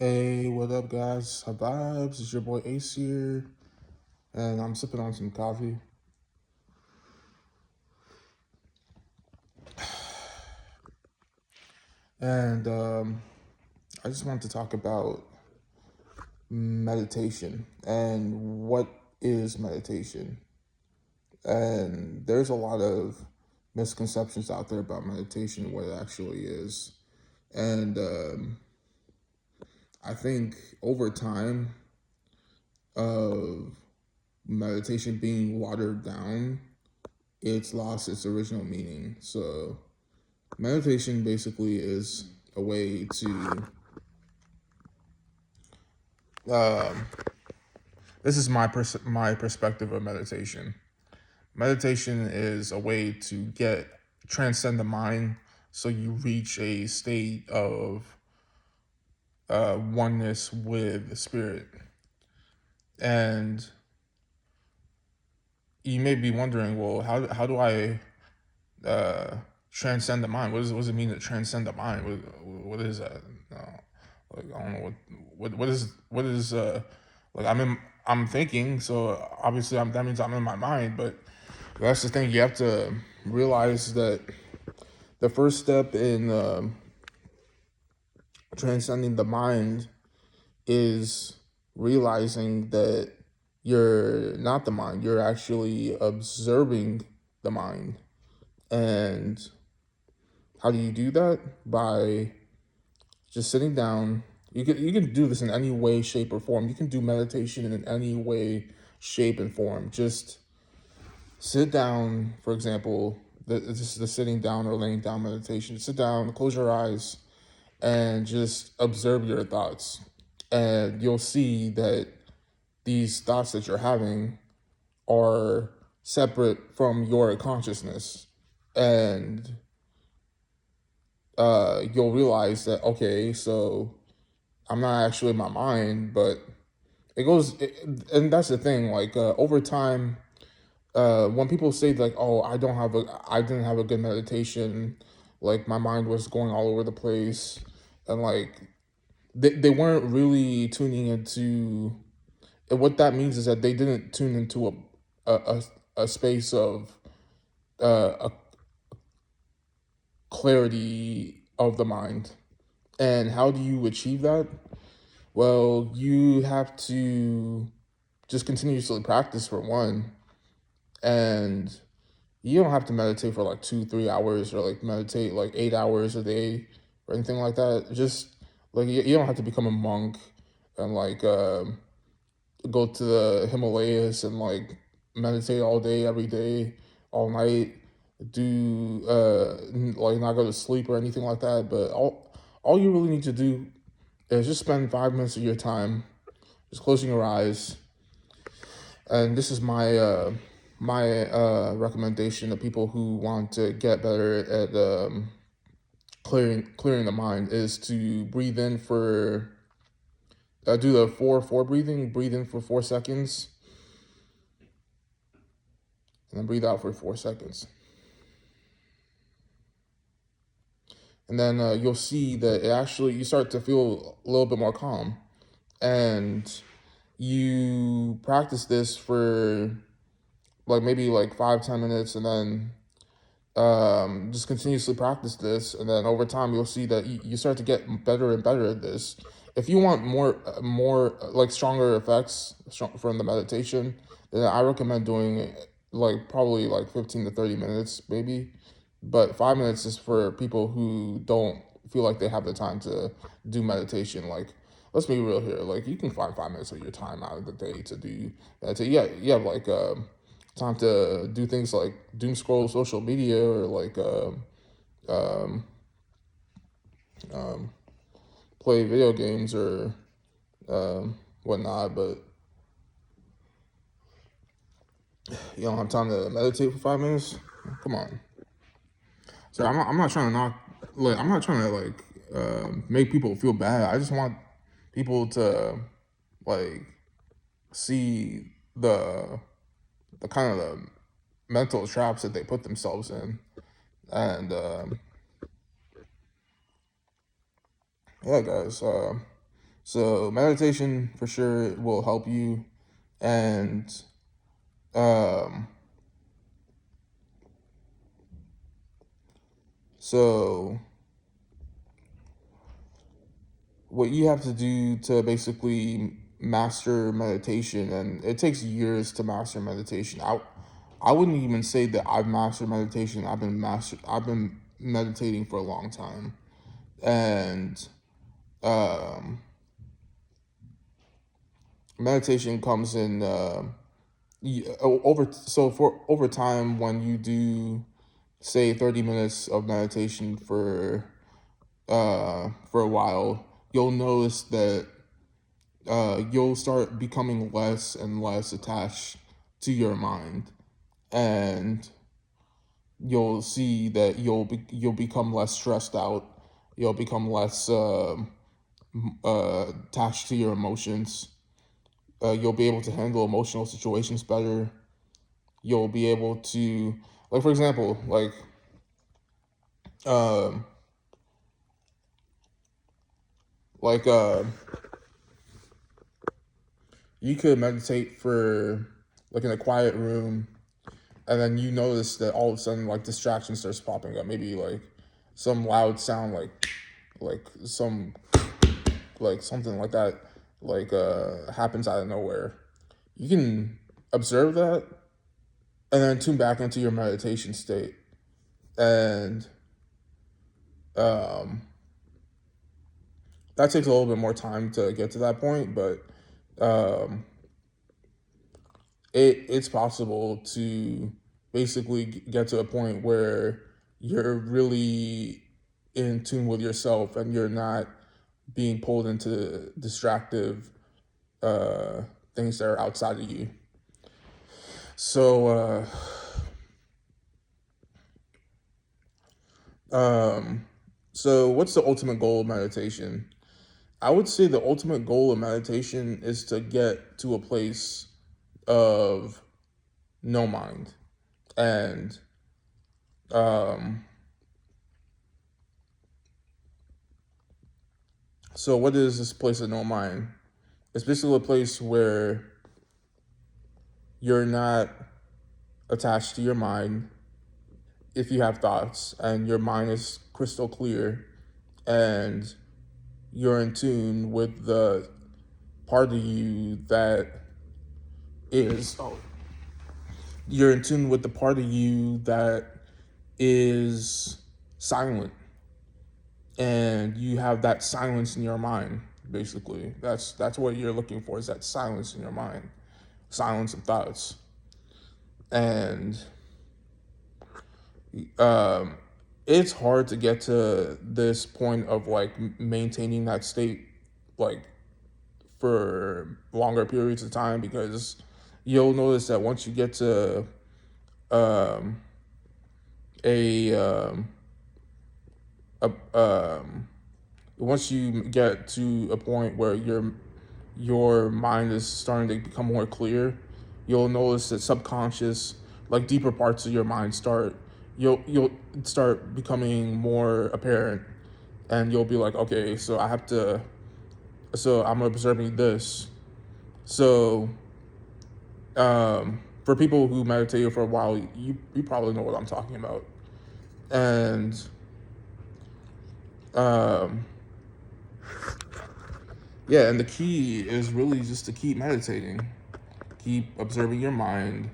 Hey, what up, guys? How vibes? It's your boy Ace here, and I'm sipping on some coffee. And I just want to talk about meditation and what is meditation. And there's a lot of misconceptions out there about meditation, what it actually is. And I think over time of meditation being watered down, it's lost its original meaning. So meditation basically is a way to. Um, this is my perspective of meditation. Meditation is a way to transcend the mind, so you reach a state of oneness with the spirit. And you may be wondering, well, how do I uh, transcend the mind? What does it mean to transcend the mind? What is that? Like I don't know what is like I'm thinking, so obviously that means I'm in my mind. But that's the thing, you have to realize that the first step in transcending the mind is realizing that you're not the mind, you're actually observing the mind. And how do you do that? By just sitting down. You can do this in any way, shape, or form. You can do meditation in any way, shape, and form. Just sit down, for example. This is the sitting down or laying down meditation. Sit down, close your eyes, and just observe your thoughts. And you'll see that these thoughts that you're having are separate from your consciousness. And you'll realize that, okay, so I'm not actually in my mind, but and that's the thing. Like over time, when people say like, "Oh, I didn't have a good meditation," like my mind was going all over the place, and like they weren't really tuning into. And what that means is that they didn't tune into a a, a space of a clarity of the mind. And how do you achieve that? Well, you have to just continuously practice for one, and you don't have to meditate for like 2 3 hours or like meditate like 8 hours a day or anything like that. Just like you don't have to become a monk and like go to the Himalayas and like meditate all day every day all night, do like not go to sleep or anything like that. But all you really need to do is just spend 5 minutes of your time just closing your eyes. And this is my recommendation to people who want to get better at clearing the mind is to breathe in for do the 4-4 breathing. Breathe in for 4 seconds, and then breathe out for 4 seconds. And then you'll see that you start to feel a little bit more calm. And you practice this for like maybe like 5-10 minutes, and then just continuously practice this, and then over time you'll see that you start to get better and better at this. If you want more like stronger effects from the meditation, then I recommend doing it like probably like 15 to 30 minutes maybe. But 5 minutes is for people who don't feel like they have the time to do meditation. Like, let's be real here. Like, you can find 5 minutes of your time out of the day to do that. Yeah, you have like time to do things like doom scroll social media or like um, um, play video games or whatnot. But you don't have time to meditate for 5 minutes. Come on. So I'm not trying to knock. Like, I'm not trying to like make people feel bad. I just want people to like see the kind of the mental traps that they put themselves in. And yeah, guys. So meditation for sure will help you. And um, so what you have to do to basically master meditation, and it takes years to master meditation. I wouldn't even say that I've mastered meditation. I've been meditating for a long time. And um, meditation comes in for over time. When you do say 30 minutes of meditation for a while, you'll notice that you'll start becoming less and less attached to your mind, and you'll see that you'll become less stressed out. You'll become less attached to your emotions. You'll be able to handle emotional situations better. You'll be able to, like, for example, um, like you could meditate for like in a quiet room, and then you notice that all of a sudden like distraction starts popping up. Maybe like some loud sound, like some like something like that, happens out of nowhere. You can observe that and then tune back into your meditation state. And um, that takes a little bit more time to get to that point, but um, it's possible to basically get to a point where you're really in tune with yourself and you're not being pulled into distractive uh, things that are outside of you. So, um, so what's the ultimate goal of meditation? I would say the ultimate goal of meditation is to get to a place of no mind. And um, so, what is this place of no mind? It's basically a place where you're not attached to your mind if you have thoughts, and your mind is crystal clear, and you're in tune with the part of you that is oh, you're in tune with the part of you that is silent, and you have that silence in your mind. Basically, that's what you're looking for, is that silence in your mind, silence of thoughts. And um it's hard to get to this point of like maintaining that state like for longer periods of time, because you'll notice that once you get to um a a once you get to a point where your mind is starting to become more clear, you'll notice that subconscious, like deeper parts of your mind you'll start becoming more apparent, and you'll be like, okay, so I'm observing this. So for people who meditated for a while, you probably know what I'm talking about. And um, yeah, and the key is really just to keep meditating, keep observing your mind,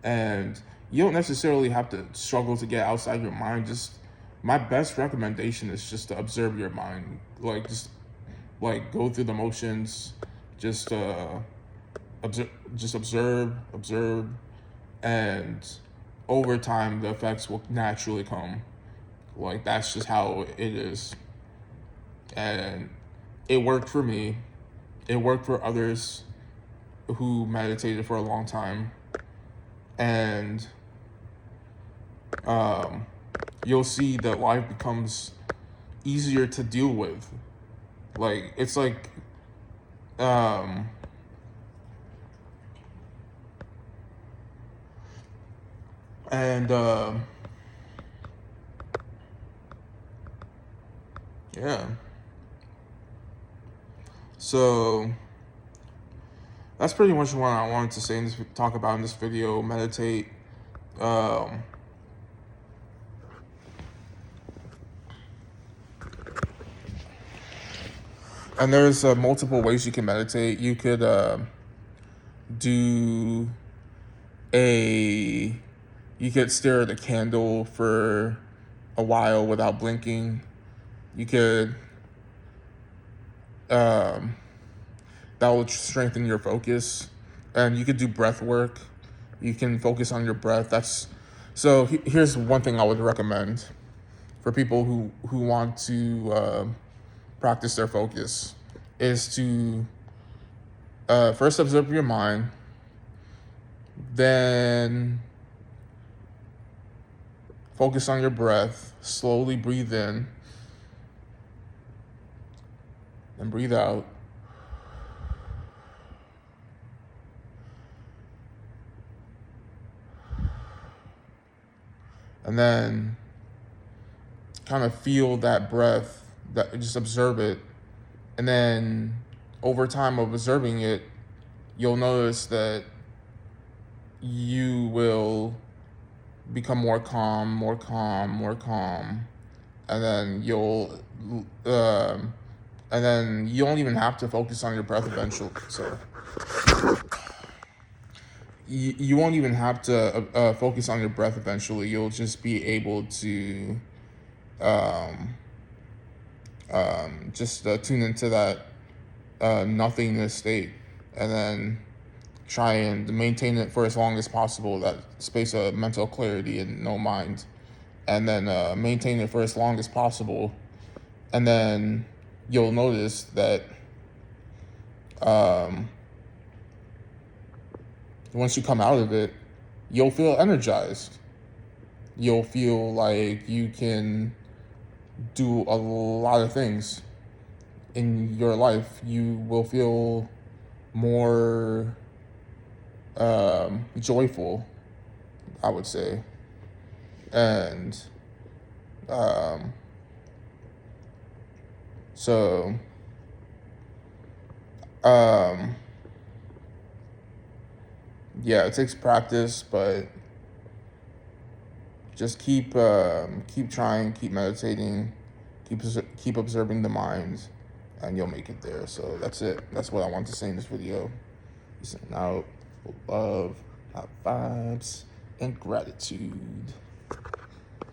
and you don't necessarily have to struggle to get outside your mind. Just my best recommendation is just to observe your mind, like just like go through the motions, just observe, observe, and over time the effects will naturally come. Like that's just how it is, and it worked for me. It worked for others who meditated for a long time, and um, you'll see that life becomes easier to deal with. Like it's like um, and yeah, So that's pretty much what I wanted to say talk about in this video. Meditate. Um, and there's multiple ways you can meditate. You could do a you could stare at a candle for a while without blinking. You could um, that will strengthen your focus, and you could do breath work. You can focus on your breath. Here's one thing I would recommend for people who want to practice their focus is to first observe your mind, then focus on your breath, slowly breathe in and breathe out. And then kind of feel that breath, just observe it. And then over time of observing it, you'll notice that you will become more calm, more calm, more calm. And then and then you don't even have to focus on your breath eventually. So you won't even have to focus on your breath eventually. You'll just be able to um, just tune into that nothingness state, and then try and maintain it for as long as possible, that space of mental clarity and no mind, and then maintain it for as long as possible. And then you'll notice that once you come out of it, you'll feel energized. You'll feel like you can do a lot of things in your life. You will feel more joyful, I would say. And so yeah, it takes practice, but just keep trying, keep meditating, keep observing the mind, and you'll make it there. So that's it. That's what I want to say in this video. Peace out, love, vibes, and gratitude.